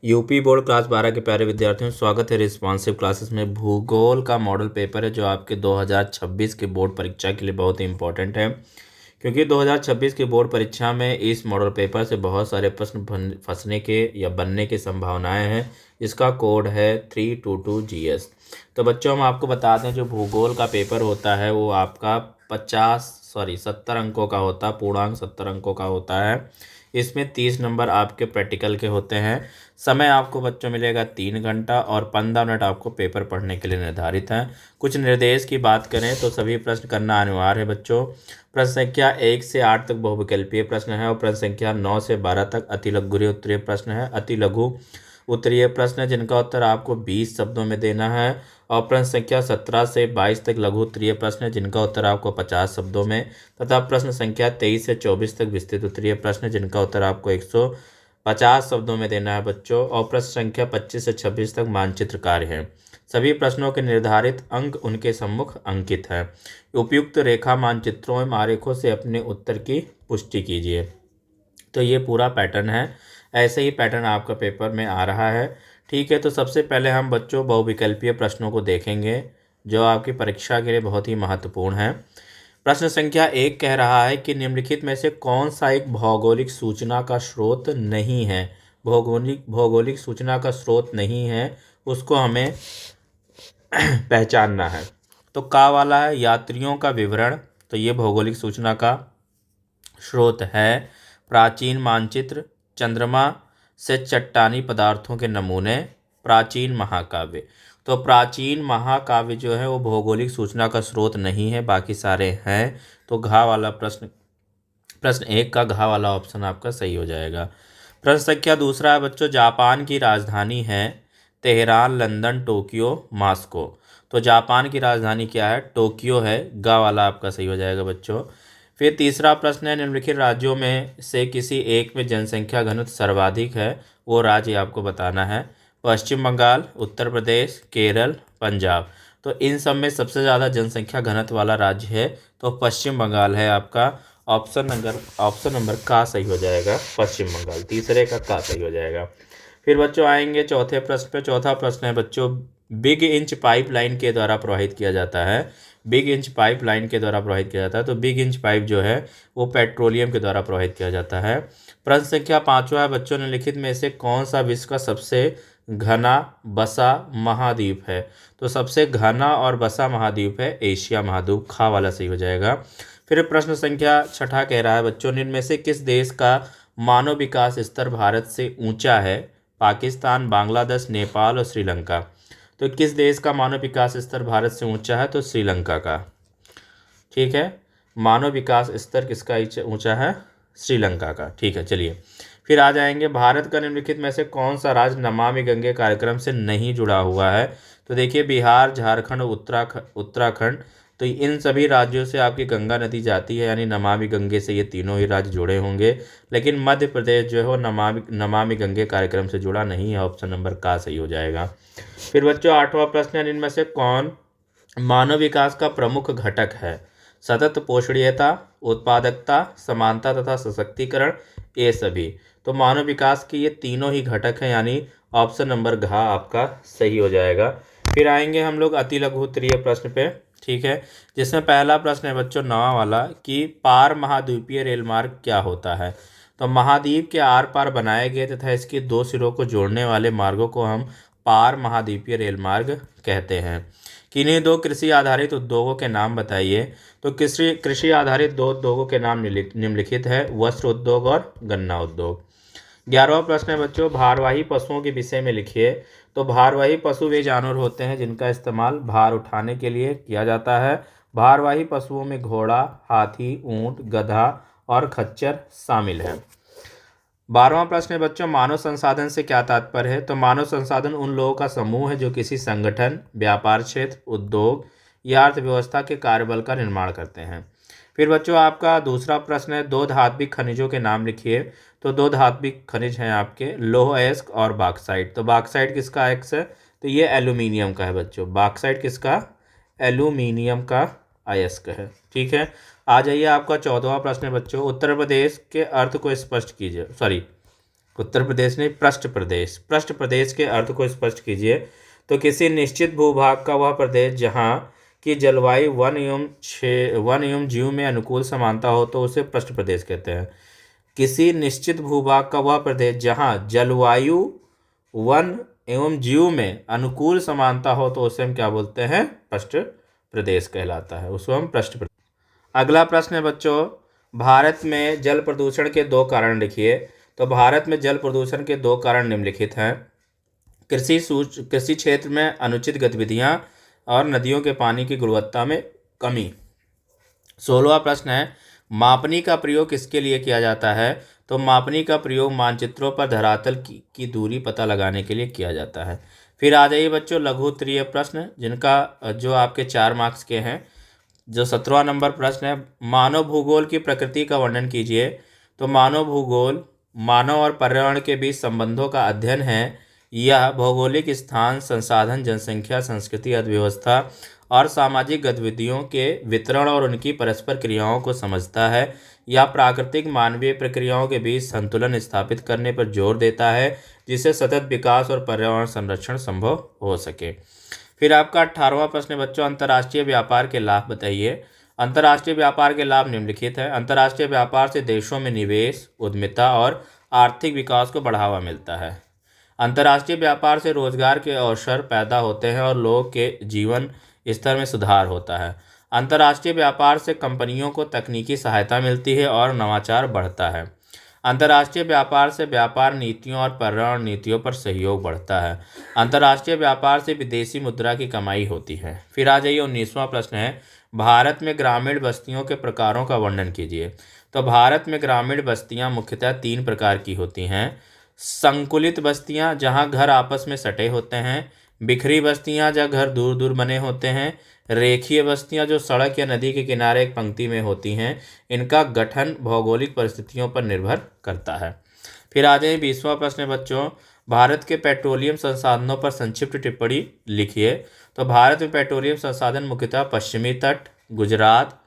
UP board class 12 के प्यारे विद्यार्थियों, स्वागत है रिस्पॉन्सिव क्लासेस में। भूगोल का मॉडल पेपर है जो आपके 2026 के बोर्ड परीक्षा के लिए बहुत ही इंपॉर्टेंट है, क्योंकि 2026 की बोर्ड परीक्षा में इस मॉडल पेपर से बहुत सारे प्रश्न फंसने के या बनने की संभावनाएं हैं। इसका कोड है 322GS। तो बच्चों, हम आपको बता दें, जो भूगोल का पेपर होता है वो आपका 70 अंकों का होता है, पूर्णांक 70 अंकों का होता है। इसमें 30 नंबर आपके प्रैक्टिकल के होते हैं। समय आपको बच्चों मिलेगा 3 घंटा और 15 मिनट आपको पेपर पढ़ने के लिए निर्धारित हैं। कुछ निर्देश की बात करें तो सभी प्रश्न करना अनिवार्य है बच्चों। प्रश्न संख्या 1 से 8 तक बहुविकल्पीय प्रश्न है और प्रश्न संख्या 9 से 12 तक अति लघु उत्तरीय प्रश्न है। अति लघु उत्तरीय प्रश्न जिनका उत्तर आपको 20 शब्दों में देना है और प्रश्न संख्या 17 से 22 तक लघु उत्तरीय प्रश्न है जिनका उत्तर आपको 50 शब्दों में, तथा प्रश्न संख्या 23 से 24 तक विस्तृत उत्तरीय प्रश्न है जिनका उत्तर आपको 150 शब्दों में देना है बच्चों। और प्रश्न संख्या 25 से 26 तक मानचित्र कार्य है। सभी प्रश्नों के निर्धारित अंक उनके सम्मुख अंकित हैं। उपयुक्त रेखा मानचित्रों एवं आरेखों से अपने उत्तर की पुष्टि कीजिए। तो ये पूरा पैटर्न है, ऐसे ही पैटर्न आपका पेपर में आ रहा है। ठीक है, तो सबसे पहले हम बच्चों बहुविकल्पीय प्रश्नों को देखेंगे जो आपकी परीक्षा के लिए बहुत ही महत्वपूर्ण है। प्रश्न संख्या 1 कह रहा है कि निम्नलिखित में से कौन सा एक भौगोलिक सूचना का स्रोत नहीं है। भौगोलिक सूचना का स्रोत नहीं है, उसको हमें पहचानना है। तो का वाला है यात्रियों का विवरण, तो ये भौगोलिक सूचना का स्रोत है। प्राचीन मानचित्र, चंद्रमा से चट्टानी पदार्थों के नमूने, प्राचीन महाकाव्य। तो प्राचीन महाकाव्य जो है वो भौगोलिक सूचना का स्रोत नहीं है, बाकी सारे हैं। तो घा वाला प्रश्न 1 का घा वाला ऑप्शन आपका सही हो जाएगा। प्रश्न संख्या 2 है बच्चों, जापान की राजधानी है तेहरान, लंदन, टोक्यो, मॉस्को। तो जापान की राजधानी क्या है? टोक्यो है। गा वाला आपका सही हो जाएगा बच्चों। फिर 3 प्रश्न है, निम्नलिखित राज्यों में से किसी एक में जनसंख्या घनत्व सर्वाधिक है, वो राज्य आपको बताना है। पश्चिम बंगाल, उत्तर प्रदेश, केरल, पंजाब। तो इन सब में सबसे ज़्यादा जनसंख्या घनत्व वाला राज्य है तो पश्चिम बंगाल है आपका। ऑप्शन नंबर का सही हो जाएगा, पश्चिम बंगाल। तीसरे का सही हो जाएगा। फिर बच्चों आएंगे चौथे प्रश्न पे। चौथा प्रश्न है बच्चों, बिग इंच पाइपलाइन के द्वारा प्रवाहित किया जाता है। बिग इंच पाइपलाइन के द्वारा प्रवाहित किया जाता है। तो बिग इंच पाइप जो है वो पेट्रोलियम के द्वारा प्रवाहित किया जाता है। प्रश्न संख्या 5 है बच्चों, निम्नलिखित में से कौन सा विश्व का सबसे घना बसा महाद्वीप है? तो सबसे घना और बसा महाद्वीप है एशिया महाद्वीप। खा वाला सही हो जाएगा। फिर प्रश्न संख्या 6 कह रहा है बच्चों, निम्न में से किस देश का मानव विकास स्तर भारत से ऊंचा है? पाकिस्तान, बांग्लादेश, नेपाल और श्रीलंका। तो किस देश का मानव विकास स्तर भारत से ऊंचा है? तो श्रीलंका का। ठीक है, मानव विकास स्तर किसका ऊंचा है? श्रीलंका का। ठीक है, चलिए फिर आ जाएंगे, भारत का निम्नलिखित में से कौन सा राज्य नमामि गंगे कार्यक्रम से नहीं जुड़ा हुआ है? तो देखिए, बिहार, झारखंड, उत्तराखंड। तो इन सभी राज्यों से आपकी गंगा नदी जाती है, यानी नमामि गंगे से ये तीनों ही राज्य जुड़े होंगे। लेकिन मध्य प्रदेश जो है वो नमामि गंगे कार्यक्रम से जुड़ा नहीं है। ऑप्शन नंबर का सही हो जाएगा। फिर बच्चों 8वां प्रश्न है, इनमें से कौन मानव विकास का प्रमुख घटक है? सतत पोषणीयता, उत्पादकता, समानता तथा सशक्तिकरण, ये सभी। तो मानव विकास के ये तीनों ही घटक हैं, यानी ऑप्शन नंबर घ आपका सही हो जाएगा। फिर आएंगे हम लोग अति लघु उत्तरीय प्रश्न पे। ठीक है, जिसमें पहला प्रश्न है बच्चों 9वां वाला कि पार महाद्वीपीय रेल मार्ग क्या होता है? तो महाद्वीप के आर पार बनाए गए तथा इसके 2 सिरों को जोड़ने वाले मार्गों को हम पार महाद्वीपीय रेल मार्ग कहते हैं। किन्हीं 2 कृषि आधारित उद्योगों के नाम बताइए। तो कृषि आधारित 2 उद्योगों के नाम निम्नलिखित है, वस्त्र उद्योग और गन्ना उद्योग। 11वां प्रश्न है बच्चों, भारवाही पशुओं के विषय में लिखिए। तो भारवाही पशु वे जानवर होते हैं जिनका इस्तेमाल भार उठाने के लिए किया जाता है। भारवाही पशुओं में घोड़ा, हाथी, ऊंट, गधा और खच्चर शामिल है। 12वां प्रश्न है बच्चों, मानव संसाधन से क्या तात्पर्य है? तो मानव संसाधन उन लोगों का समूह है जो किसी संगठन, व्यापार क्षेत्र, उद्योग या अर्थव्यवस्था के कार्यबल का निर्माण करते हैं। फिर बच्चों आपका दूसरा प्रश्न है, 2 धात्विक खनिजों के नाम लिखिए। तो 2 धात्विक खनिज हैं आपके, लौह अयस्क और बॉक्साइट। तो बॉक्साइट किसका अयस्क है? तो ये एल्यूमिनियम का है बच्चों। बॉक्साइट किसका? एल्यूमिनियम का अयस्क है। ठीक है, आ जाइए आपका 14वां प्रश्न है बच्चों, उत्तर प्रदेश के अर्थ को स्पष्ट कीजिए। उत्तर प्रदेश नहीं, पृष्ठ प्रदेश। पृष्ठ प्रदेश के अर्थ को स्पष्ट कीजिए। तो किसी निश्चित भूभाग का वह प्रदेश जहाँ की जलवायु वन एवं जीव में अनुकूल समानता हो तो उसे पृष्ठ प्रदेश कहते हैं। किसी निश्चित भूभाग का वह प्रदेश जहाँ जलवायु वन एवं जीव में अनुकूल समानता हो तो उसे हम क्या बोलते हैं? पृष्ठ प्रदेश कहलाता है, उसको हम पृष्ठ प्रदेश। अगला प्रश्न है बच्चों, भारत में जल प्रदूषण के 2 कारण लिखिए। तो भारत में जल प्रदूषण के 2 कारण निम्नलिखित हैं। कृषि क्षेत्र में अनुचित गतिविधियां और नदियों के पानी की गुणवत्ता में कमी। 16वां प्रश्न है, मापनी का प्रयोग किसके लिए किया जाता है? तो मापनी का प्रयोग मानचित्रों पर धरातल की दूरी पता लगाने के लिए किया जाता है। फिर आ जाइए बच्चों लघु उत्तरीय प्रश्न, जिनका जो आपके 4 मार्क्स के हैं। जो 17वां नंबर प्रश्न है, मानव भूगोल की प्रकृति का वर्णन कीजिए। तो मानव भूगोल मानव और पर्यावरण के बीच संबंधों का अध्ययन है। यह भौगोलिक स्थान, संसाधन, जनसंख्या, संस्कृति, अर्थव्यवस्था और सामाजिक गतिविधियों के वितरण और उनकी परस्पर क्रियाओं को समझता है। यह प्राकृतिक मानवीय प्रक्रियाओं के बीच संतुलन स्थापित करने पर जोर देता है, जिससे सतत विकास और पर्यावरण संरक्षण संभव हो सके। फिर आपका 18वां प्रश्न है बच्चों, अंतर्राष्ट्रीय व्यापार के लाभ बताइए। अंतर्राष्ट्रीय व्यापार के लाभ निम्नलिखित हैं। अंतर्राष्ट्रीय व्यापार से देशों में निवेश, उद्यमिता और आर्थिक विकास को बढ़ावा मिलता है। अंतर्राष्ट्रीय व्यापार से रोजगार के अवसर पैदा होते हैं और लोगों के जीवन स्तर में सुधार होता है। अंतर्राष्ट्रीय व्यापार से कंपनियों को तकनीकी सहायता मिलती है और नवाचार बढ़ता है। अंतर्राष्ट्रीय व्यापार से व्यापार नीतियों और पर्यावरण नीतियों पर सहयोग बढ़ता है। अंतर्राष्ट्रीय व्यापार से विदेशी मुद्रा की कमाई होती है। फिर आ जाइए 19वां प्रश्न है, भारत में ग्रामीण बस्तियों के प्रकारों का वर्णन कीजिए। तो भारत में ग्रामीण बस्तियां मुख्यतः 3 प्रकार की होती हैं। संकुलित बस्तियां, जहां घर आपस में सटे होते हैं। बिखरी बस्तियां, जहां घर दूर दूर बने होते हैं। रेखीय बस्तियां, जो सड़क या नदी के किनारे एक पंक्ति में होती हैं। इनका गठन भौगोलिक परिस्थितियों पर निर्भर करता है। फिर आ जाए 20वां प्रश्न बच्चों, भारत के पेट्रोलियम संसाधनों पर संक्षिप्त टिप्पणी लिखिए। तो भारत में पेट्रोलियम संसाधन मुख्यतः पश्चिमी तट, गुजरात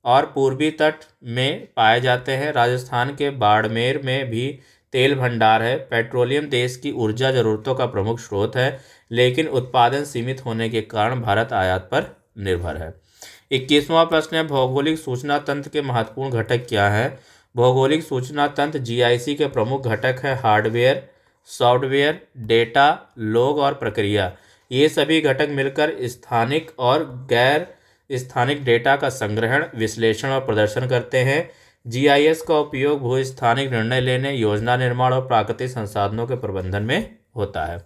और पूर्वी तट में पाए जाते हैं। राजस्थान के बाड़मेर में भी तेल भंडार है। पेट्रोलियम देश की ऊर्जा जरूरतों का प्रमुख स्रोत है, लेकिन उत्पादन सीमित होने के कारण भारत आयात पर निर्भर है। 21वां प्रश्न है, भौगोलिक सूचना तंत्र के महत्वपूर्ण घटक क्या हैं? भौगोलिक सूचना तंत्र जीआईएस के प्रमुख घटक है हार्डवेयर, सॉफ्टवेयर, डेटा, लोग और प्रक्रिया। ये सभी घटक मिलकर स्थानिक और गैर स्थानिक डेटा का संग्रहण, विश्लेषण और प्रदर्शन करते हैं। जीआईएस का उपयोग भूस्थानिक निर्णय लेने, योजना निर्माण और प्राकृतिक संसाधनों के प्रबंधन में होता है।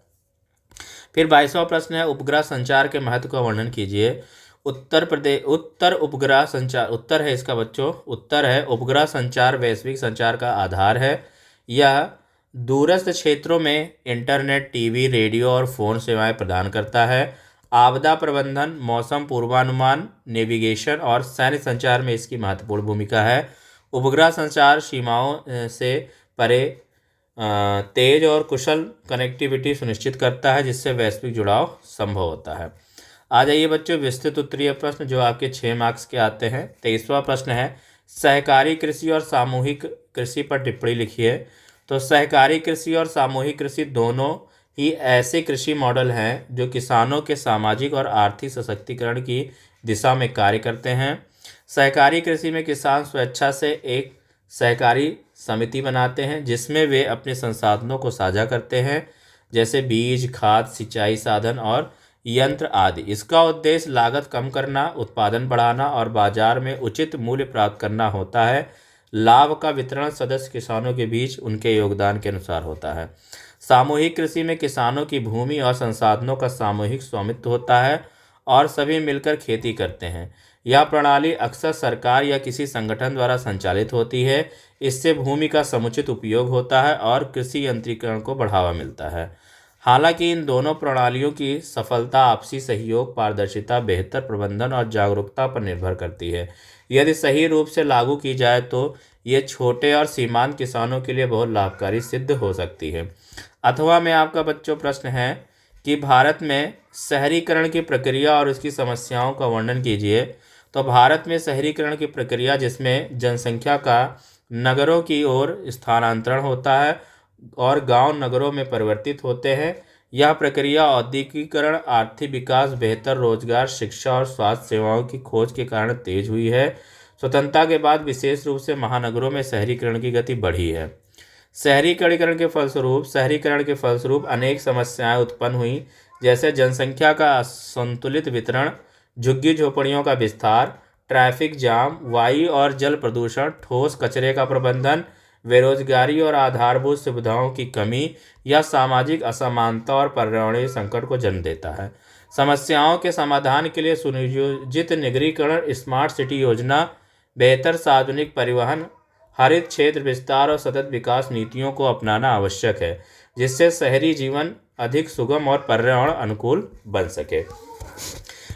फिर 22वां प्रश्न है, उपग्रह संचार के महत्व का वर्णन कीजिए। उत्तर उपग्रह संचार, उत्तर है इसका बच्चों, उत्तर है उपग्रह संचार वैश्विक संचार का आधार है। यह दूरस्थ क्षेत्रों में इंटरनेट, टीवी, रेडियो और फ़ोन सेवाएं प्रदान करता है। आपदा प्रबंधन, मौसम पूर्वानुमान, नेविगेशन और सैन्य संचार में इसकी महत्वपूर्ण भूमिका है। उपग्रह संचार सीमाओं से परे तेज और कुशल कनेक्टिविटी सुनिश्चित करता है, जिससे वैश्विक जुड़ाव संभव होता है। आ जाइए बच्चों विस्तृत उत्तरीय प्रश्न, जो आपके 6 मार्क्स के आते हैं। 23वां प्रश्न है, सहकारी कृषि और सामूहिक कृषि पर टिप्पणी लिखिए। तो सहकारी कृषि और सामूहिक कृषि दोनों ही ऐसे कृषि मॉडल हैं जो किसानों के सामाजिक और आर्थिक सशक्तिकरण की दिशा में कार्य करते हैं। सहकारी कृषि में किसान स्वेच्छा से एक सहकारी समिति बनाते हैं, जिसमें वे अपने संसाधनों को साझा करते हैं, जैसे बीज, खाद, सिंचाई साधन और यंत्र आदि। इसका उद्देश्य लागत कम करना, उत्पादन बढ़ाना और बाजार में उचित मूल्य प्राप्त करना होता है। लाभ का वितरण सदस्य किसानों के बीच उनके योगदान के अनुसार होता है। सामूहिक कृषि में किसानों की भूमि और संसाधनों का सामूहिक स्वामित्व होता है और सभी मिलकर खेती करते हैं। यह प्रणाली अक्सर सरकार या किसी संगठन द्वारा संचालित होती है। इससे भूमि का समुचित उपयोग होता है और कृषि यंत्रीकरण को बढ़ावा मिलता है। हालांकि इन दोनों प्रणालियों की सफलता आपसी सहयोग, पारदर्शिता, बेहतर प्रबंधन और जागरूकता पर निर्भर करती है। यदि सही रूप से लागू की जाए तो ये छोटे और सीमांत किसानों के लिए बहुत लाभकारी सिद्ध हो सकती है। अथवा में आपका बच्चों प्रश्न है कि भारत में शहरीकरण की प्रक्रिया और उसकी समस्याओं का वर्णन कीजिए। तो भारत में शहरीकरण की प्रक्रिया, जिसमें जनसंख्या का नगरों की ओर स्थानांतरण होता है और गांव नगरों में परिवर्तित होते हैं। यह प्रक्रिया औद्योगिकीकरण, आर्थिक विकास, बेहतर रोजगार, शिक्षा और स्वास्थ्य सेवाओं की खोज के कारण तेज हुई है। स्वतंत्रता के बाद विशेष रूप से महानगरों में शहरीकरण की गति बढ़ी है। शहरीकरण के फलस्वरूप अनेक समस्याएं उत्पन्न हुई, जैसे जनसंख्या का असंतुलित वितरण, झुग्गी झोपड़ियों का विस्तार, ट्रैफिक जाम, वायु और जल प्रदूषण, ठोस कचरे का प्रबंधन, बेरोजगारी और आधारभूत सुविधाओं की कमी। यह सामाजिक असमानता और पर्यावरणीय संकट को जन्म देता है। समस्याओं के समाधान के लिए सुनियोजित नगरीकरण, स्मार्ट सिटी योजना, बेहतर सार्वजनिक परिवहन, हरित क्षेत्र विस्तार और सतत विकास नीतियों को अपनाना आवश्यक है, जिससे शहरी जीवन अधिक सुगम और पर्यावरण अनुकूल बन सके।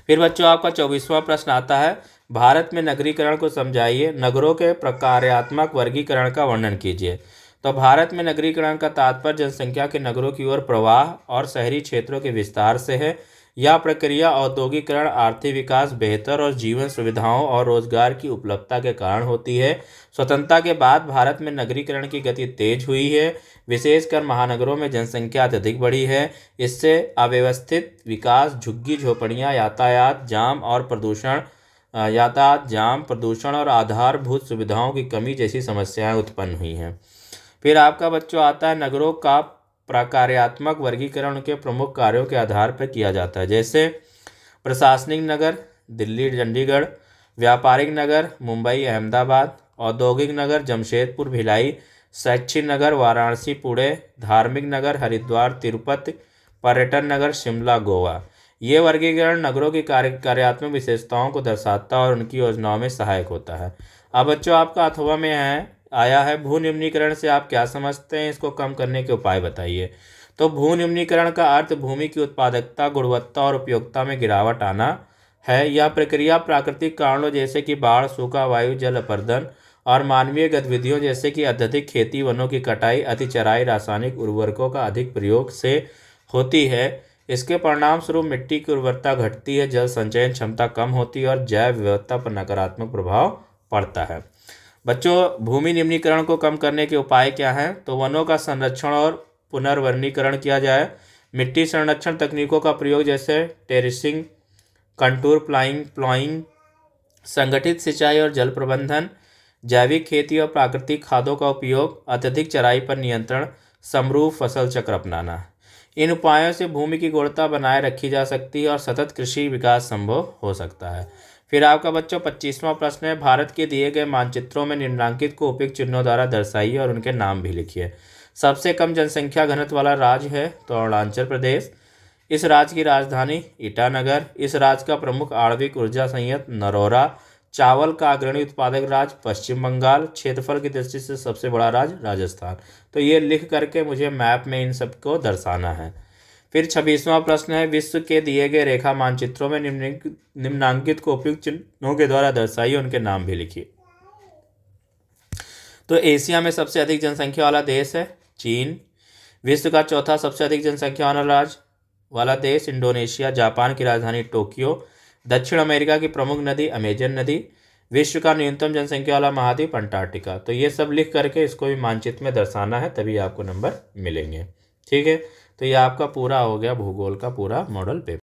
फिर बच्चों आपका 24वां प्रश्न आता है, भारत में नगरीकरण को समझाइए। नगरों के प्रकार्यात्मक वर्गीकरण का वर्णन कीजिए। तो भारत में नगरीकरण का तात्पर्य जनसंख्या के नगरों की ओर प्रवाह और शहरी क्षेत्रों के विस्तार से है। यह प्रक्रिया औद्योगिकरण, आर्थिक विकास, बेहतर और जीवन सुविधाओं और रोजगार की उपलब्धता के कारण होती है। स्वतंत्रता के बाद भारत में नगरीकरण की गति तेज हुई है, विशेषकर महानगरों में जनसंख्या अत्यधिक बढ़ी है। इससे अव्यवस्थित विकास, झुग्गी झोपड़ियाँ, यातायात जाम, प्रदूषण और आधारभूत सुविधाओं की कमी जैसी समस्याएं उत्पन्न हुई हैं। फिर आपका बच्चों आता है, नगरों का प्रकार्यात्मक वर्गीकरण के प्रमुख कार्यों के आधार पर किया जाता है, जैसे प्रशासनिक नगर दिल्ली चंडीगढ़, व्यापारिक नगर मुंबई अहमदाबाद, औद्योगिक नगर जमशेदपुर भिलाई, शैक्षिक नगर वाराणसी पुणे, धार्मिक नगर हरिद्वार तिरुपति, पर्यटन नगर शिमला गोवा। ये वर्गीकरण नगरों की कार्यात्मक विशेषताओं को दर्शाता और उनकी योजनाओं में सहायक होता है। अब बच्चों आपका अथवा में आया है, भू निम्नीकरण से आप क्या समझते हैं, इसको कम करने के उपाय बताइए। तो भू निम्नीकरण का अर्थ भूमि की उत्पादकता, गुणवत्ता और उपयोगिता में गिरावट आना है। यह प्रक्रिया प्राकृतिक कारणों जैसे कि बाढ़, सूखा, वायु जल अपरदन और मानवीय गतिविधियों जैसे कि अत्यधिक खेती, वनों की कटाई, अति चराई, रासायनिक उर्वरकों का अधिक प्रयोग से होती है। इसके परिणाम स्वरूप मिट्टी की उर्वरता घटती है, जल संचयन क्षमता कम होती है और जैव विविधता पर नकारात्मक प्रभाव पड़ता है। बच्चों भूमि निम्नीकरण को कम करने के उपाय क्या हैं? तो वनों का संरक्षण और पुनर्वनीकरण किया जाए, मिट्टी संरक्षण तकनीकों का प्रयोग जैसे टेरेसिंग, कंटूर प्लॉइंग, संगठित सिंचाई और जल प्रबंधन, जैविक खेती और प्राकृतिक खादों का उपयोग, अत्यधिक चराई पर नियंत्रण, समरूप फसल चक्र अपनाना। इन उपायों से भूमि की गुणवत्ता बनाए रखी जा सकती है और सतत कृषि विकास संभव हो सकता है। फिर आपका बच्चों 25वां प्रश्न है, भारत के दिए गए मानचित्रों में निम्नलिखित को उपयुक्त चिन्हों द्वारा दर्शाइए और उनके नाम भी लिखिए। सबसे कम जनसंख्या घनत्व वाला राज्य है तो अरुणाचल प्रदेश। इस राज्य की राजधानी ईटानगर। इस राज्य का प्रमुख आणविक ऊर्जा संयंत्र नरोरा। चावल का अग्रणी उत्पादक राज्य पश्चिम बंगाल। क्षेत्रफल की दृष्टि से सबसे बड़ा राज्य राजस्थान। तो ये लिख करके मुझे मैप में इन सबको दर्शाना है। फिर 26वां प्रश्न है, विश्व के दिए गए रेखा मानचित्रों में निम्नांकित को उपयुक्त चिन्हों के द्वारा दर्शाइए, उनके नाम भी लिखिए। तो एशिया में सबसे अधिक जनसंख्या वाला देश है चीन। विश्व का चौथा सबसे अधिक जनसंख्या वाला देश इंडोनेशिया। जापान की राजधानी टोक्यो। दक्षिण अमेरिका की प्रमुख नदी अमेजन नदी। विश्व का न्यूनतम जनसंख्या वाला महाद्वीप अंटार्कटिका। तो ये सब लिख करके इसको भी मानचित्र में दर्शाना है, तभी आपको नंबर मिलेंगे। ठीक है, तो ये आपका पूरा हो गया भूगोल का पूरा मॉडल पेपर।